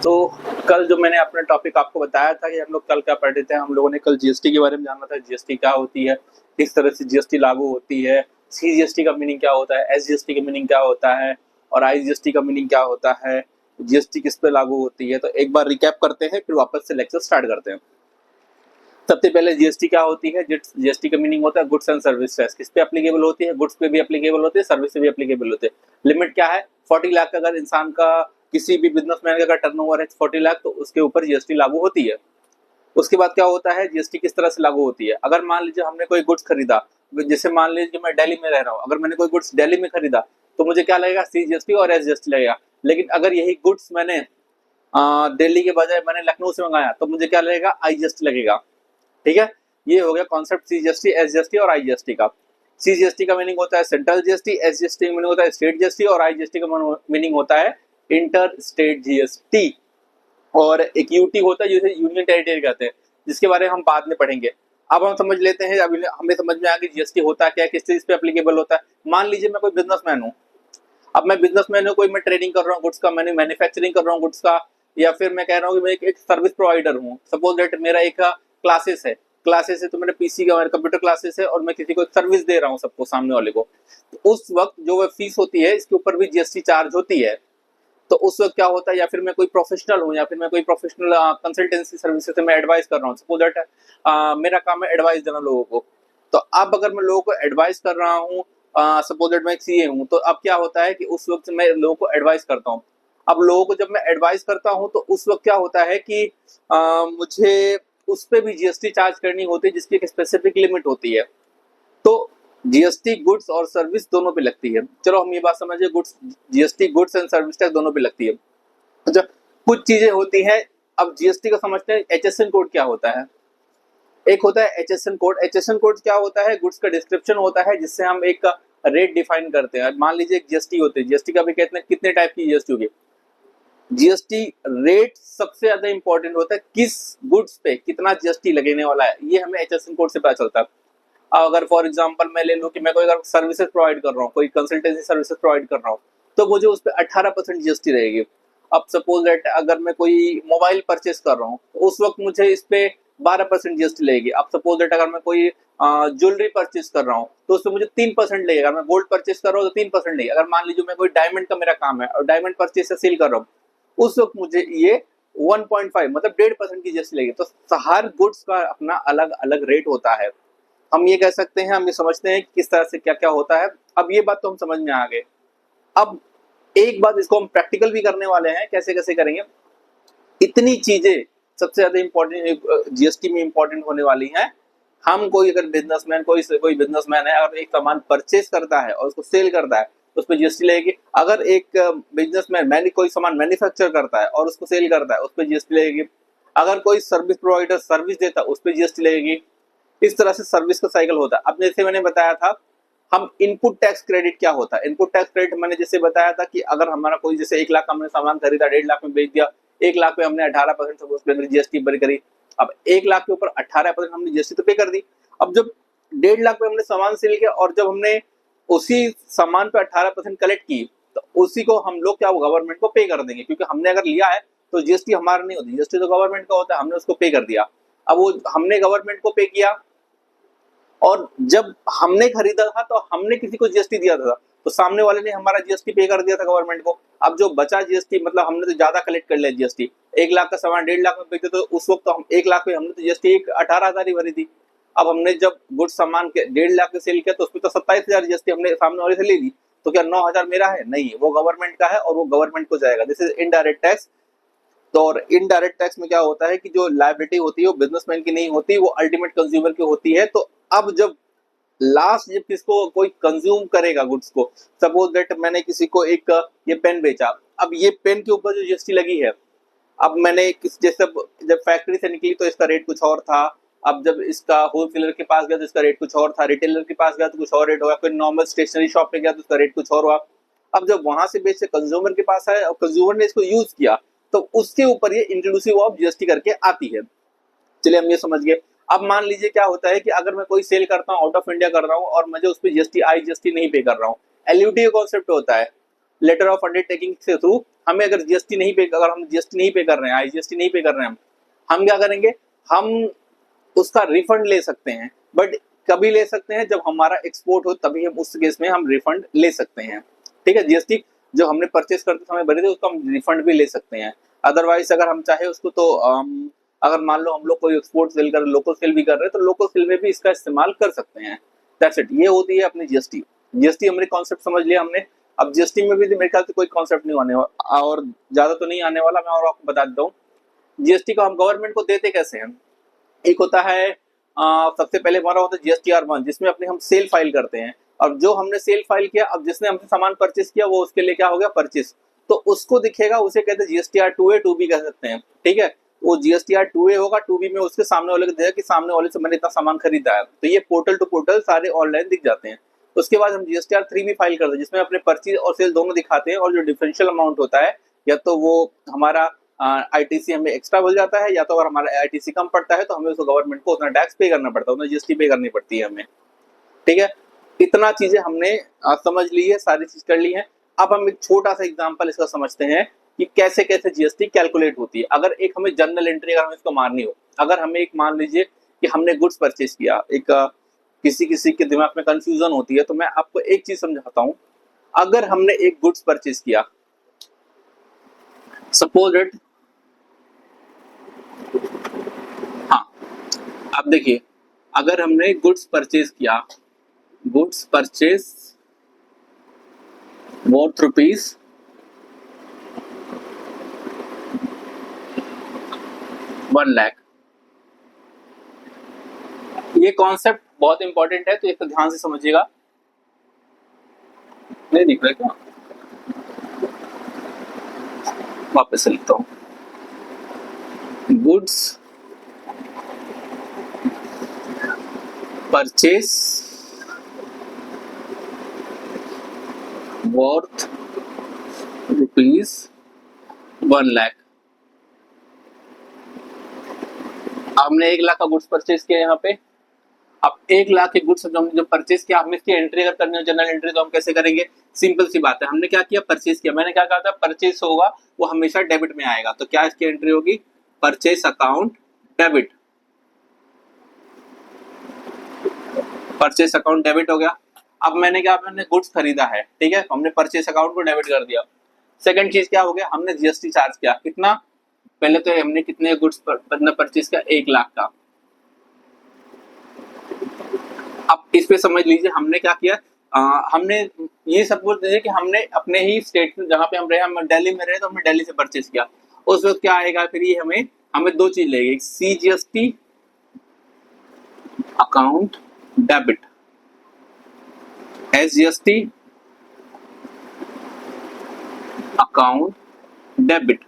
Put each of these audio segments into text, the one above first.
तो कल जो मैंने अपना टॉपिक आपको बताया था कि हम लोग कल क्या पढ़ रहे थे, हम लोगों ने कल जीएसटी के बारे में जाना था। जीएसटी क्या होती है, किस तरह से जीएसटी लागू होती है, सीजीएसटी का मीनिंग क्या होता है, एसजीएसटी का मीनिंग क्या होता है और आईजीएसटी का मीनिंग क्या होता है, जीएसटी किस पे लागू होती है। तो एक बार रिकैप करते हैं, फिर वापस से लेक्चर स्टार्ट करते हैं। सबसे पहले जीएसटी क्या होती है। जीएसटी का मीनिंग होता है गुड्स एंड सर्विस टैक्स। किस पे एप्लीकेबल होती है? गुड्स पे भी एप्लीकेबल होती है, सर्विस पे भी एप्लीकेबल होती है। लिमिट क्या है? 40 लाख का अगर इंसान का, किसी भी बिजनेसमैन का अगर टर्नओवर है 40 लाख, तो उसके ऊपर जीएसटी लागू होती है। उसके बाद क्या होता है, जीएसटी किस तरह से लागू होती है। अगर मान लीजिए हमने कोई गुड्स खरीदा, जैसे मान लीजिए मैं दिल्ली में रह रहा हूँ, अगर मैंने कोई गुड्स दिल्ली में खरीदा तो मुझे क्या लगेगा, सीजीएसटी और एसजीएसटी लगेगा। लेकिन अगर यही गुड्स मैंने दिल्ली के बजाय मैंने लखनऊ से मंगाया तो मुझे क्या लगेगा, आईजीएसटी लगेगा। ठीक है, ये हो गया कॉन्सेप्ट सीजीएसटी, एसजीएसटी और आईजीएसटी का। सीजीएसटी का मीनिंग होता है सेंट्रल जीएसटी, एसजीएसटी का मीनिंग होता है स्टेट जीएसटी और आईजीएसटी का मीनिंग होता है इंटर स्टेट जीएसटी। और एक यूटी होता है जिसे यूनियन टेरिटरी कहते हैं, जिसके बारे में हम बाद में पढ़ेंगे। अब हम समझ लेते हैं, अभी हमें समझ में आ गया जीएसटी होता क्या है, किस चीज पे एप्लीकेबल होता है। मान लीजिए मैं कोई बिजनेसमैन हूँ, अब मैं बिजनेसमैन हूँ, कोई मैं ट्रेडिंग कर रहा हूँ गुड्स का, मैंने मैन्युफैक्चरिंग कर रहा हूँ गुड्स का, या फिर मैं कह रहा हूँ कि मैं एक सर्विस प्रोवाइडर हूँ। सपोज दैट मेरा एक क्लासेस है, क्लासेस है तो मेरा पीसी का, मेरा कंप्यूटर क्लासेस है और मैं किसी को एक सर्विस दे रहा हूँ सबको, सामने वाले को। तो उस वक्त जो वह फीस होती है, इसके ऊपर भी जीएसटी चार्ज होती है। तो उस वक्त क्या होता है, या फिर मैं कोई प्रोफेशनल हूँ, या फिर मैं कोई प्रोफेशनल कंसल्टेंसी सर्विसेज से मैं एडवाइस कर रहा हूँ। सपोज दैट मेरा काम है एडवाइस देना लोगों को। तो अब अगर मैं लोगों को एडवाइस कर रहा हूँ, सपोज दैट मैं एक सीए हूँ, तो अब क्या होता है कि उस वक्त मैं लोगों को एडवाइस करता हूँ। अब लोगों को जब मैं एडवाइस करता हूँ तो उस वक्त क्या होता है कि मुझे उस पर भी जीएसटी चार्ज करनी होती है, जिसकी एक स्पेसिफिक लिमिट होती है। तो जीएसटी गुड्स और सर्विस दोनों पे लगती है। चलो हम ये बात समझिए, goods, GST goods and service tax दोनों पे लगती है। अच्छा, कुछ चीजें होती हैं। अब जीएसटी का समझते हैं, एचएसएन कोड क्या होता है। एक होता है एचएसएन कोड। एचएसएन कोड क्या होता है, गुड्स का डिस्क्रिप्शन होता है, जिससे हम एक रेट डिफाइन करते हैं। मान लीजिए एक जीएसटी होती है, जीएसटी का भी कहते हैं कितने टाइप की जीएसटी होगी। जीएसटी रेट सबसे ज्यादा इंपॉर्टेंट होता है, किस गुड्स पे कितना जीएसटी लगने वाला है, ये हमें एचएसएन कोड से पता चलता है। अगर फॉर एग्जांपल मैं ले लूं कि मैं कोई अगर सर्विसेज प्रोवाइड कर रहा हूँ, कोई कंसल्टेंसी सर्विसेज प्रोवाइड कर रहा हूँ, तो मुझे उस पर 18% जीएसटी रहेगी। अब सपोज दैट अगर मैं कोई मोबाइल परचेस कर रहा हूँ तो उस वक्त मुझे इस पे 12% जीएसटी लगेगी। अब सपोज दैट अगर मैं कोई ज्वेलरी परचेस कर रहा हूँ तो उसमें मुझे 3% लगेगा। अगर मैं गोल्ड परचेस कर रहा हूँ तो 3% लगेगा। अगर मान लीजिए मैं कोई डायमंड का मेरा काम है और डायमंड परचेस से सेल कर रहा हूँ, उस वक्त मुझे ये 1.5 मतलब 1.5% की जीएसटी लगेगी। तो हर गुड्स का अपना अलग अलग रेट होता है। हम ये कह सकते हैं, हम ये समझते हैं कि किस तरह से क्या क्या होता है। अब ये बात तो हम समझ में आ गए। अब एक बात, इसको हम प्रैक्टिकल भी करने वाले हैं, कैसे कैसे करेंगे। इतनी चीजें सबसे ज्यादा इंपॉर्टेंट जीएसटी में इंपॉर्टेंट होने वाली हैं। हम कोई अगर बिजनेसमैन, कोई बिजनेसमैन है, अगर एक सामान परचेस करता है और उसको सेल करता है तो उस पर जीएसटी लगेगी। अगर एक बिजनेसमैन कोई सामान मैन्युफैक्चर करता है और उसको सेल करता है, उस पर जीएसटी लगेगी। अगर कोई सर्विस प्रोवाइडर सर्विस देता है, उस पर जीएसटी लगेगी। इस तरह से सर्विस का साइकिल होता है। अब जैसे मैंने बताया था, हम इनपुट टैक्स क्रेडिट क्या होता है। इनपुट टैक्स क्रेडिट मैंने जैसे बताया था कि अगर हमारा कोई, जैसे 1 लाख का हमने सामान खरीदा, 1.5 लाख में बेच दिया, 1 लाख पे हमने 18% जीएसटी पे करी। अब 1 लाख के ऊपर 18% हमने जीएसटी तो पे कर दी। अब जब 1.5 लाख पे हमने सामान सेल किया और जब हमने उसी सामान पे 18% कलेक्ट की, तो उसी को हम लोग क्या, गवर्नमेंट को पे कर देंगे, क्योंकि हमने अगर लिया है तो जीएसटी हमारा नहीं होती, जीएसटी तो गवर्नमेंट का होता है। हमने उसको पे कर दिया। अब वो हमने गवर्नमेंट को पे किया, और जब हमने खरीदा था तो हमने किसी को जीएसटी दिया था, तो सामने वाले ने हमारा जीएसटी पे कर दिया था गवर्नमेंट को। अब जो बचा जीएसटी, मतलब हमने तो ज्यादा कलेक्ट कर लिया जीएसटी। 1 लाख का सामान 1.5 लाख में बेचते तो उस वक्त तो हम 1 लाख में हमने तो जीएसटी 18,000 ही भरी थी। अब हमने जब गुड सामान के 1.5 लाख में सेल किया तो उसमें तो 27,000 जीएसटी हमने सामने वाले से ले ली। तो क्या 9,000 मेरा है? नहीं, वो गवर्नमेंट का है और वो गवर्नमेंट को जाएगा। This is indirect tax. तो और इनडायरेक्ट टैक्स में क्या होता है कि जो लायबिलिटी होती है वो बिजनेसमैन की नहीं होती, वो अल्टीमेट कंज्यूमर की होती है। तो अब जब लास्ट जब किसको कोई कंज्यूम करेगा गुड्स को, सपोज दैट मैंने किसी को एक ये पेन बेचा, अब ये पेन के ऊपर जो जीएसटी लगी है, अब मैंने जैसे जब फैक्ट्री से निकली तो इसका रेट कुछ और था। अब जब इसका होलसेलर के पास गया तो इसका रेट कुछ और था, रिटेलर के पास गया तो कुछ और रेट होगा, कोई नॉर्मल स्टेशनरी शॉप पे गया तो उसका रेट कुछ और हुआ। अब जब वहां से बेच के कंज्यूमर के पास आया और कंज्यूमर ने इसको यूज किया, तो उसके ऊपर ये इंक्लूसिव ऑफ जीएसटी करके आती है। चलिए हम ये समझ गए। अब मान लीजिए क्या होता है कि अगर मैं कोई सेल करता हूँ, आउट ऑफ इंडिया कर रहा हूँ और मुझे उस पर जीएसटी नहीं पे कर रहा हूँ। एलयूटी का कॉन्सेप्ट होता है, लेटर ऑफ अंडरटेकिंग के थ्रू हमें अगर जीएसटी नहीं पे, अगर हम जीएसटी नहीं पे कर रहे हैं, आईजीएसटी नहीं पे कर रहे हैं, हम क्या करेंगे, हम उसका रिफंड ले सकते हैं। बट कभी ले सकते हैं, जब हमारा एक्सपोर्ट हो तभी हम उस केस में हम रिफंड ले सकते हैं। ठीक है, जीएसटी जो हमने परचेस करते समय भरे थे उसको हम रिफंड भी ले सकते हैं। अदरवाइज अगर हम चाहे उसको तो अगर मान लो हम लोग कोई एक्सपोर्ट सेल कर, लोकल सेल भी कर रहे हैं, तो लोकल सेल में भी इसका इस्तेमाल कर सकते हैं। दैट्स इट, ये होती है अपनी जीएसटी। जीएसटी हमने कॉन्सेप्ट समझ लिया हमने। अब जीएसटी में भी मेरे ख्याल से कोई कॉन्सेप्ट नहीं आने और ज्यादा तो नहीं आने वाला। मैं और आपको बता देता हूँ जीएसटी को हम गवर्नमेंट को देते कैसे हैं। एक होता है सबसे पहले हमारा होता है जीएसटीआर1, जिसमें अपने हम सेल फाइल करते हैं। अब जो हमने सेल फाइल किया, अब जिसने हमसे सामान परचेस किया वो उसके लिए क्या हो गया, परचेस, तो उसको दिखेगा, उसे कहते हैं जीएसटीआर2A 2B कह सकते हैं। ठीक है, वो जीएसटीआर2A होगा, 2B में उसके सामने वाले को देगा कि सामने वाले से मैंने इतना सामान खरीदा है। तो ये पोर्टल टू पोर्टल सारे ऑनलाइन दिख जाते हैं। उसके बाद हम जीएसटीआर3 भी फाइल करते हैं, जिसमें अपने परचेज और सेल दोनों दिखाते हैं, और जो डिफरेंशियल अमाउंट होता है या तो वो हमारा आईटीसी हमें एक्स्ट्रा मिल जाता है, या तो अगर हमारा आईटीसी कम पड़ता है तो हमें उसको गवर्नमेंट को उतना टैक्स पे करना पड़ता है, उतना जीएसटी पे करनी पड़ती है हमें। ठीक है, इतना चीजें हमने समझ ली है, सारी चीज कर ली है। अब हम एक छोटा सा एग्जांपल इसका समझते हैं कि कैसे कैसे जीएसटी कैलकुलेट होती है। अगर एक हमें जर्नल एंट्री अगर हमें इसको मारनी हो, अगर हमें एक मान लीजिए कि हमने गुड्स परचेज किया, एक किसी किसी के दिमाग में कंफ्यूजन होती है, तो मैं आपको एक चीज समझाता हूं। अगर हमने एक गुड्स परचेज किया, सपोज इट, हाँ, अब देखिए, अगर हमने गुड्स परचेज किया, goods purchase worth rupees 1 lakh, ये कॉन्सेप्ट बहुत इंपॉर्टेंट है, तो इसको ध्यान से समझिएगा। नहीं दिख रहा क्या, वापस से लिखता हूं। Goods purchase worth rupees 1 lakh. हमने 1 लाख का गुड्स परचेज किया यहाँ पे। अब 1 लाख के गुड्स जो परचेज किया, हमने इसकी एंट्री अगर करनी हो जनरल एंट्री, तो हम कैसे करेंगे, सिंपल सी बात है। हमने क्या किया, परचेज किया, मैंने क्या कहा था, परचेज होगा वो हमेशा डेबिट में आएगा, तो क्या इसकी एंट्री होगी, purchase account debit. Purchase account debit हो गया। अब मैंने क्या, मैंने गुड्स खरीदा है, ठीक है, हमने परचेज अकाउंट को डेबिट कर दिया। सेकंड चीज क्या हो गया, हमने जीएसटी चार्ज किया, कितना, पहले तो हमने कितने गुड्स परचेज किया, 1 लाख का। अब इस पे समझ लीजिए हमने क्या किया, हमने ये सपोज कीजिए कि हमने अपने ही स्टेट में जहां पे हम रहे, हम दिल्ली में रहे, तो हमने दिल्ली से परचेज किया। उस वक्त क्या आएगा फिर, ये हमें 2 चीज लगेगी, CGST account debit, SGST account debit.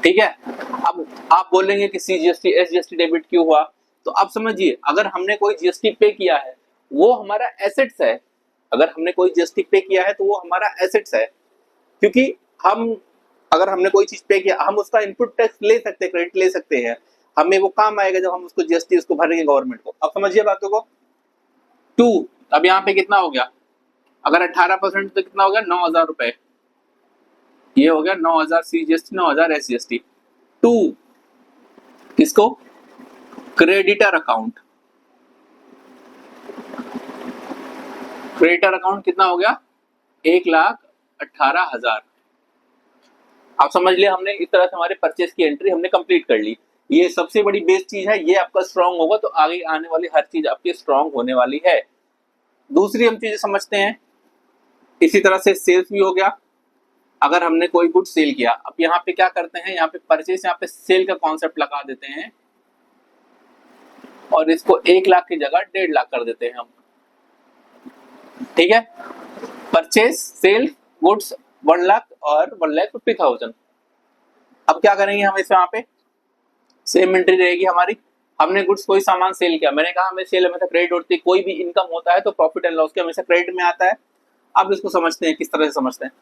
ठीक है, अब आप बोलेंगे कि सीजीएसटी एसजीएसटी डेबिट क्यों हुआ, तो आप समझिए, अगर हमने कोई जीएसटी पे किया है वो हमारा एसेट्स है। अगर हमने कोई जीएसटी पे किया है तो वो हमारा एसेट्स है, क्योंकि अगर हमने कोई चीज पे किया, हम उसका इनपुट टैक्स ले सकते हैं, क्रेडिट ले सकते हैं, हमें वो काम आएगा जब हम उसको जीएसटी उसको भरेंगे गवर्नमेंट को। अब समझिए बातों को। 2, अब यहाँ पे कितना हो गया, अगर 18% तो कितना हो गया, 9,000 रुपए, ये हो गया 9,000 सीजीएसटी, 9,000 एसजीएसटी। 2 किसको, क्रेडिटर अकाउंट, क्रेडिटर अकाउंट कितना हो गया, 1,18,000। आप समझ लिया, हमने इस तरह से हमारे परचेस की एंट्री हमने कंप्लीट कर ली। ये सबसे बड़ी बेस चीज है, ये आपका स्ट्रांग होगा तो आगे आने वाली हर चीज आपकी स्ट्रांग होने वाली है। दूसरी हम चीजें समझते हैं, इसी तरह से सेल्स भी हो गया। अगर हमने कोई गुड सेल किया, अब यहाँ पे क्या करते हैं, यहाँ पे परचेस, यहाँ पे सेल का कॉन्सेप्ट लगा देते हैं और इसको 1 लाख की जगह 1.5 लाख कर देते हैं हम। ठीक है, परचेस सेल गुड्स 1 लाख और 1,50,000। अब क्या करेंगे हम, इस यहाँ पे सेम एंट्री रहेगी हमारी। हमने गुड्स कोई सामान सेल किया, मैंने कहा हमें सेल हमेशा क्रेडिट होती है, कोई भी इनकम होता है तो प्रॉफिट एंड लॉस के हमेशा क्रेडिट में आता है। अब इसको समझते हैं, किस तरह से समझते हैं,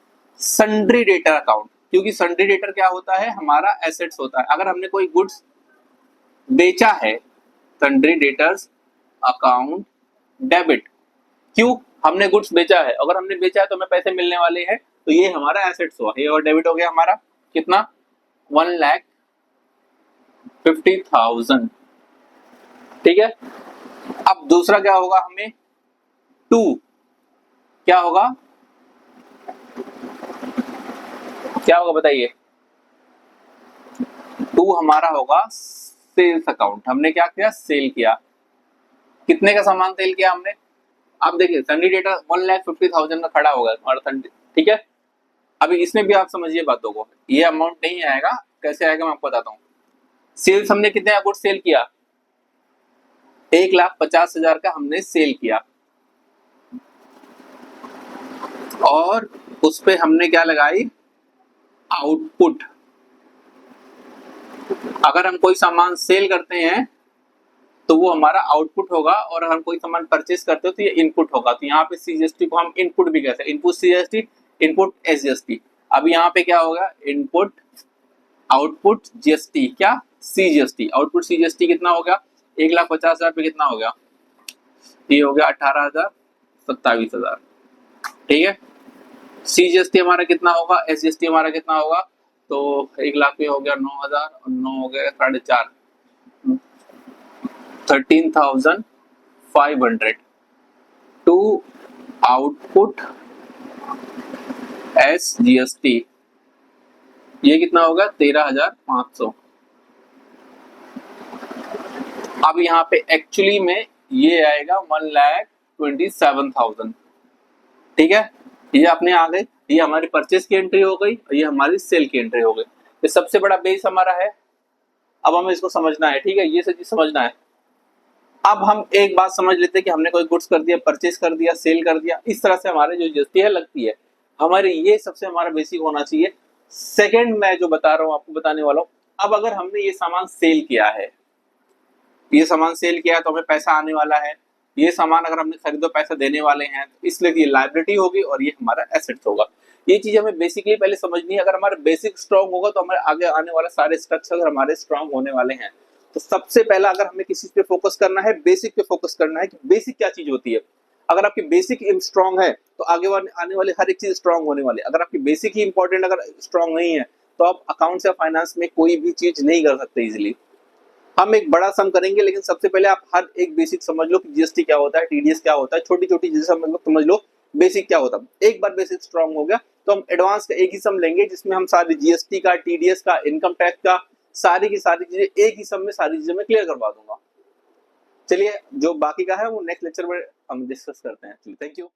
सन्ड्री डेटर अकाउंट, क्योंकि सन्ड्री डेटर क्या होता है, हमारा एसेट्स होता है। अगर हमने कोई गुड्स बेचा है, सन्ड्री डेटर्स अकाउंट डेबिट, क्यों, हमने गुड्स बेचा है, अगर हमने बेचा है तो हमें पैसे मिलने वाले हैं, तो ये हमारा एसेट्स हुआ, ये और डेबिट हो गया हमारा कितना 1,50,000। ठीक है, अब दूसरा क्या होगा हमें 2, क्या होगा बताइए, 2 हमारा होगा सेल्स अकाउंट। हमने क्या किया, सेल किया, कितने का सामान सेल किया हमने, आप देखिए सन्डी डेटा 1,50,000 का खड़ा होगा हमारा सन्डी। ठीक है, अभी इसमें भी आप समझिए बातों को, ये अमाउंट नहीं आएगा, कैसे आएगा मैं आपको बताता हूँ। सेल्स हमने कितने गुड्स सेल किया, 1,50,000 का हमने सेल किया, और उस पे हमने क्या लगाई, आउटपुट। अगर हम कोई सामान सेल करते हैं तो वो हमारा आउटपुट होगा, और हम कोई सामान परचेस करते हो तो ये इनपुट होगा। तो यहाँ पे सीजीएसटी को हम इनपुट भी कहते हैं, इनपुट सीजीएसटी, इनपुट एसजीएसटी। अब यहाँ पे क्या होगा, इनपुट आउटपुट जीएसटी, क्या सीजीएसटी, आउटपुट सीजीएसटी कितना हो गया, 1,50,000 पे कितना हो गया, ये हो गया 18,000, 27,000। ठीक है, सीजीएसटी हमारा कितना होगा, एसजीएसटी हमारा कितना होगा, तो 1,00,000 पे हो गया 9,000, और 9 हो गया 4.5, 13,500 टू आउटपुट एसजीएसटी, ये कितना होगा 13,500। अब यहाँ पे एक्चुअली में ये आएगा 1,27,000। ठीक है, ये अपने आ गए, ये हमारी परचेस की एंट्री हो गई, और ये हमारी सेल की एंट्री हो गई। ये सबसे बड़ा बेस हमारा है, अब हमें इसको समझना है। ठीक है, ये सब चीज समझना है। अब हम एक बात समझ लेते हैं कि हमने कोई गुड्स कर दिया, परचेस कर दिया, सेल कर दिया, इस तरह से हमारे जो जीएसटी है लगती है हमारे, ये सबसे हमारा बेसिक होना चाहिए। सेकंड मैं जो बता रहा हूँ आपको बताने वाला हूँ, अब अगर हमने ये सामान सेल किया है, ये सामान सेल किया है तो हमें पैसा आने वाला है, ये सामान अगर हमने खरीदो पैसा देने वाले हैं, तो इसलिए ये लायबिलिटी होगी और ये हमारा एसेट्स होगा। ये चीज हमें बेसिकली पहले समझनी है। अगर हमारा बेसिक स्ट्रांग होगा तो हमारे आगे आने वाला सारे स्ट्रक्चर हमारे स्ट्रांग होने वाले हैं। तो सबसे पहला अगर हमें किसी पे फोकस करना है, बेसिक पे फोकस करना है कि बेसिक क्या चीज होती है। अगर आपकी बेसिक स्ट्रांग है तो आगे आने वाले हर एक चीज स्ट्रांग होने वाली है। अगर आपकी बेसिक ही इंपॉर्टेंट अगर स्ट्रांग नहीं है तो आप अकाउंट्स या फाइनेंस में कोई भी चीज नहीं कर सकते इजिली। हम एक बड़ा सम करेंगे, लेकिन सबसे पहले आप हर एक बेसिक समझ लो कि जीएसटी क्या होता है, टीडीएस क्या होता है, छोटी छोटी चीजें समझ लो, बेसिक क्या होता है। एक बार बेसिक स्ट्रांग हो गया तो हम एडवांस का एक ही सम लेंगे जिसमें हम सारी जीएसटी का, टीडीएस का, इनकम टैक्स का, सारी की सारी चीजें एक ही सम में सारी चीजें मैं क्लियर करवा दूंगा। चलिए जो बाकी का है वो नेक्स्ट लेक्चर में हम डिस्कस करते हैं। Thank you.